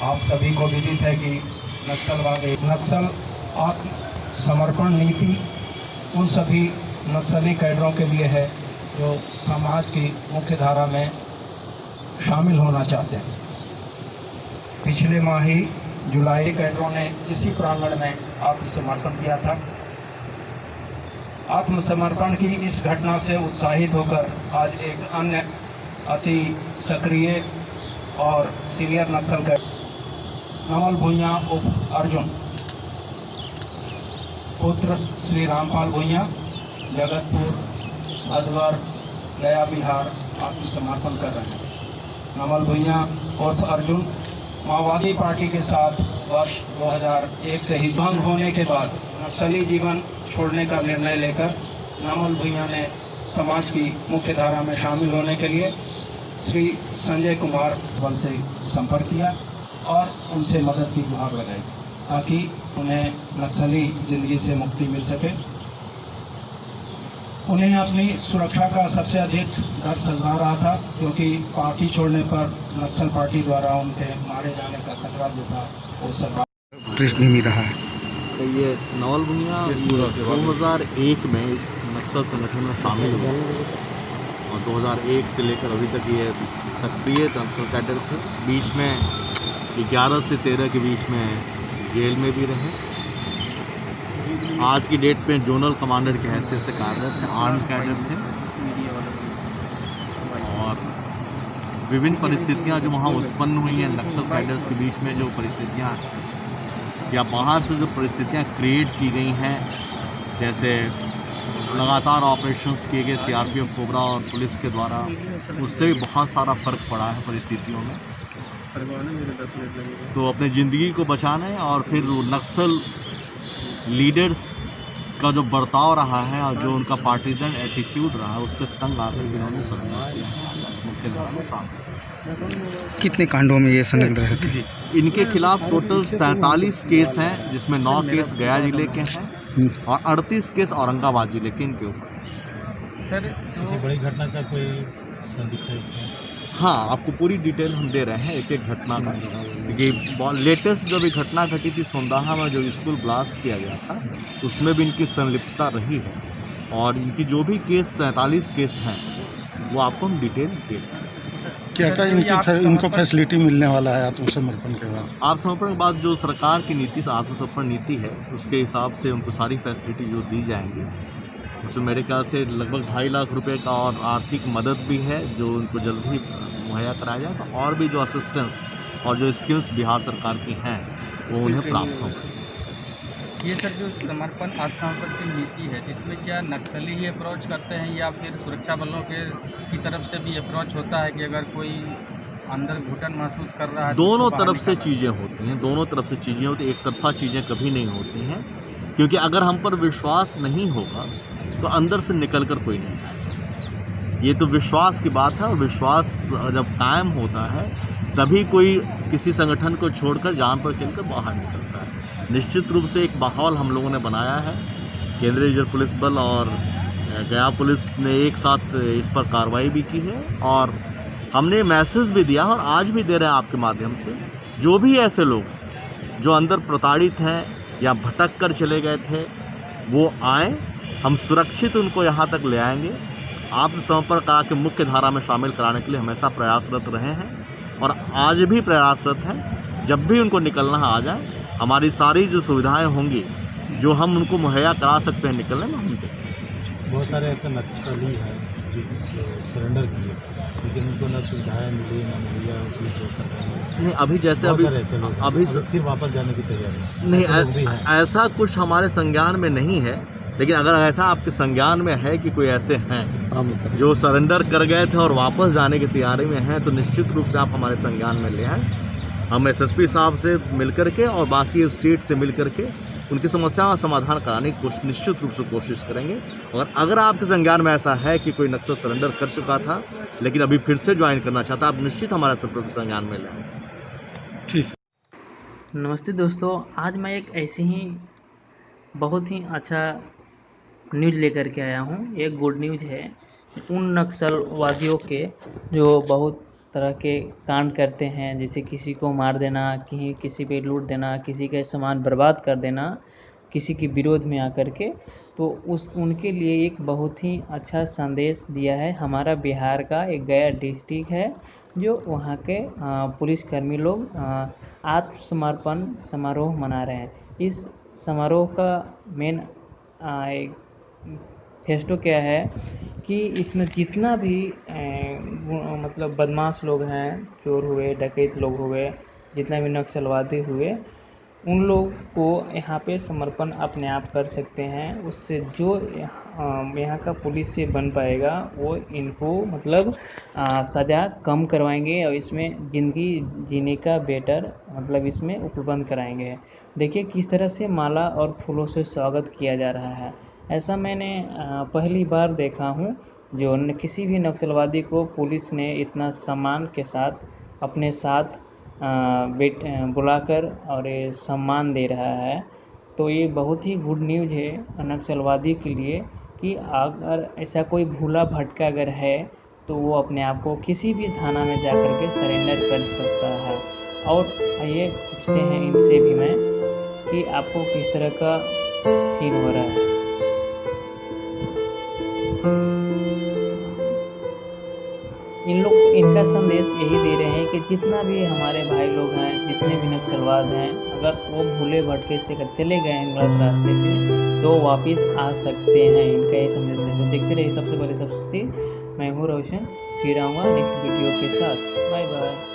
आप सभी को विदित है कि नक्सल आत्मसमर्पण नीति उन सभी नक्सली कैडरों के लिए है जो समाज की मुख्य धारा में शामिल होना चाहते हैं। पिछले माह ही जुलाई कैडरों ने इसी प्रांगण में आत्मसमर्पण किया था। आत्मसमर्पण की इस घटना से उत्साहित होकर आज एक अन्य अति सक्रिय और सीनियर नक्सल कैडर नवल भुइयां उप अर्जुन पुत्र श्री रामपाल भुइयां जगतपुर भदवर गया बिहार आत्मसमर्पण कर रहे हैं। नवल भुइयां उर्फ अर्जुन माओवादी पार्टी के साथ वर्ष 2001 से ही भंग होने के बाद नक्सली जीवन छोड़ने का निर्णय लेकर नवल भुइयां ने समाज की मुख्य धारा में शामिल होने के लिए श्री संजय कुमार बल से संपर्क किया और उनसे मदद की गुहार लगाई ताकि उन्हें नक्सली जिंदगी से मुक्ति मिल सके। उन्हें अपनी सुरक्षा का सबसे अधिक डर सता रहा था क्योंकि पार्टी छोड़ने पर नक्सल पार्टी द्वारा उनके मारे जाने का खतरा जो था उस पुलिस नहीं मिल रहा है। तो ये नवल भुइयां 2001 में नक्सल संगठन में शामिल हुए और 2001 से लेकर अभी तक ये सक्रिय नक्सल कैडर थे। बीच में 11 से 13 के बीच में जेल में भी रहे। आज की डेट पे जोनल कमांडर की हैसियत से कार्यरत थे, आर्म्ड कैडर थे और विभिन्न परिस्थितियां जो वहाँ उत्पन्न हुई हैं नक्सल कैडर्स के बीच में, जो परिस्थितियां या बाहर से जो परिस्थितियां क्रिएट की गई हैं, जैसे लगातार ऑपरेशंस किए गए सीआरपीएफ कोबरा और पुलिस के द्वारा, उससे भी बहुत सारा फ़र्क पड़ा है परिस्थितियों में। तो अपने ज़िंदगी को बचाने और फिर नक्सल लीडर्स का जो बर्ताव रहा है और जो उनका पार्टीजन एटीट्यूड रहा है, उससे तंग आकर इन्होंने मुख्य धारा में शामिल। कितने कांडों में ये संलग्न रहे थे? इनके खिलाफ टोटल 47 केस हैं, जिसमें 9 केस गया जिले के हैं और 38 केस औरंगाबाद जिले के इनके ऊपर। सर किसी बड़ी घटना का कोई संदिग्ध है इसमें? हाँ, आपको पूरी डिटेल हम दे रहे हैं एक एक घटना का, क्योंकि लेटेस्ट जो भी घटना घटी थी सोंदाहा में जो स्कूल ब्लास्ट किया गया था, उसमें भी इनकी संलिप्तता रही है और इनकी जो भी केस 43 केस हैं वो आपको हम डिटेल दे रहे हैं। क्या इनको फैसिलिटी मिलने वाला है आत्मसमर्पण के बाद? आत्मसमर्पण के बाद जो सरकार की नीति आत्मसमर्पण नीति है, उसके हिसाब से उनको सारी फैसिलिटी जो दी जाएंगी, उसमें मेरे ख्याल से लगभग 2.5 लाख रुपए का और आर्थिक मदद भी है जो उनको जल्द ही मुहैया कराया जाएगा और भी जो असिस्टेंस और जो स्कीम्स बिहार सरकार की हैं वो उन्हें प्राप्त होंगे। ये सर जो समर्पण आत्मसमर्पण की नीति है, इसमें क्या नक्सली ही अप्रोच करते हैं या फिर सुरक्षा बलों की तरफ से भी अप्रोच होता है कि अगर कोई अंदर घुटन महसूस कर रहा है? दोनों तरफ से चीज़ें होती हैं, दोनों तरफ से चीज़ें होती हैं, एक तरफा चीज़ें कभी नहीं होती हैं, क्योंकि अगर हम पर विश्वास नहीं होगा तो अंदर से निकल कर कोई नहीं आएगा। ये तो विश्वास की बात है और विश्वास जब कायम होता है तभी कोई किसी संगठन को छोड़कर जान पर खेलकर बाहर निकलता है। निश्चित रूप से एक माहौल हम लोगों ने बनाया है। केंद्रीय रिजर्व पुलिस बल और गया पुलिस ने एक साथ इस पर कार्रवाई भी की है और हमने मैसेज भी दिया और आज भी दे रहे हैं आपके माध्यम से, जो भी ऐसे लोग जो अंदर प्रताड़ित हैं या भटक कर चले गए थे वो आएँ, हम सुरक्षित उनको यहाँ तक ले आएंगे। आत्मसमर्पण करा के मुख्य धारा में शामिल कराने के लिए हमेशा प्रयासरत रहे हैं और आज भी प्रयासरत हैं। जब भी उनको निकलना आ जाए, हमारी सारी जो सुविधाएं होंगी जो हम उनको मुहैया करा सकते हैं निकलने में, हम देखें। बहुत सारे ऐसे नक्सली हैं जो सरेंडर किए लेकिन उनको ना सुविधाएं मिली ना मुहैया जो सरकार नहीं, अभी जैसे अभी फिर वापस जाने की तैयारी नहीं, ऐसा कुछ हमारे संज्ञान में नहीं है। लेकिन अगर ऐसा आपके संज्ञान में है कि कोई ऐसे हैं जो सरेंडर कर गए थे और वापस जाने की तैयारी में हैं, तो निश्चित रूप से आप हमारे संज्ञान में ले आएँ। हम एसएसपी साहब से मिलकर के और बाकी स्टेट से मिलकर के उनकी समस्याओं का समाधान कराने की निश्चित रूप से कोशिश करेंगे। और अगर आपके संज्ञान में ऐसा है कि कोई नक्सल सरेंडर कर चुका था लेकिन अभी फिर से ज्वाइन करना चाहता है, आप निश्चित हमारे संज्ञान में लें। ठीक। नमस्ते दोस्तों, आज मैं एक ऐसी ही बहुत ही अच्छा न्यूज़ लेकर के आया हूँ। एक गुड न्यूज़ है उन नक्सलवादियों के जो बहुत तरह के कांड करते हैं, जैसे किसी को मार देना, कहीं किसी पे लूट देना, किसी का सामान बर्बाद कर देना किसी के विरोध में आकर के, तो उनके लिए एक बहुत ही अच्छा संदेश दिया है हमारा बिहार का एक गया डिस्ट्रिक्ट है, जो वहाँ के पुलिसकर्मी लोग आत्मसमर्पण समारोह मना रहे हैं। इस समारोह का मेन फेस्टो क्या है कि इसमें जितना भी मतलब बदमाश लोग हैं, चोर हुए, डकैत लोग हुए, जितना भी नक्सलवादी हुए, उन लोग को यहाँ पे समर्पण अपने आप कर सकते हैं। उससे जो यहाँ का पुलिस से बन पाएगा वो इनको मतलब सज़ा कम करवाएंगे और इसमें ज़िंदगी जीने का बेटर मतलब इसमें उपलब्ध कराएंगे। देखिए किस तरह से माला और फूलों से स्वागत किया जा रहा है। ऐसा मैंने पहली बार देखा हूँ, जो किसी भी नक्सलवादी को पुलिस ने इतना सम्मान के साथ अपने साथ बुलाकर और ये सम्मान दे रहा है। तो ये बहुत ही गुड न्यूज़ है नक्सलवादी के लिए कि अगर ऐसा कोई भूला भटका अगर है तो वो अपने आप को किसी भी थाना में जाकर के सरेंडर कर सकता है। और आइए पूछते हैं इनसे भी मैं कि आपको किस तरह का फील हो रहा है। इनका संदेश यही दे रहे हैं कि जितना भी हमारे भाई लोग हैं, जितने भी नक्सलवाद हैं, अगर वो भूले भटके से अगर चले गए हैं गलत रास्ते पे तो वापस आ सकते हैं। इनका ये संदेश है। तो देखते रहिए सबसे पहले सबसे मैं हूँ रोशन, फिर आऊँगा नेक्स्ट वीडियो के साथ। Bye bye.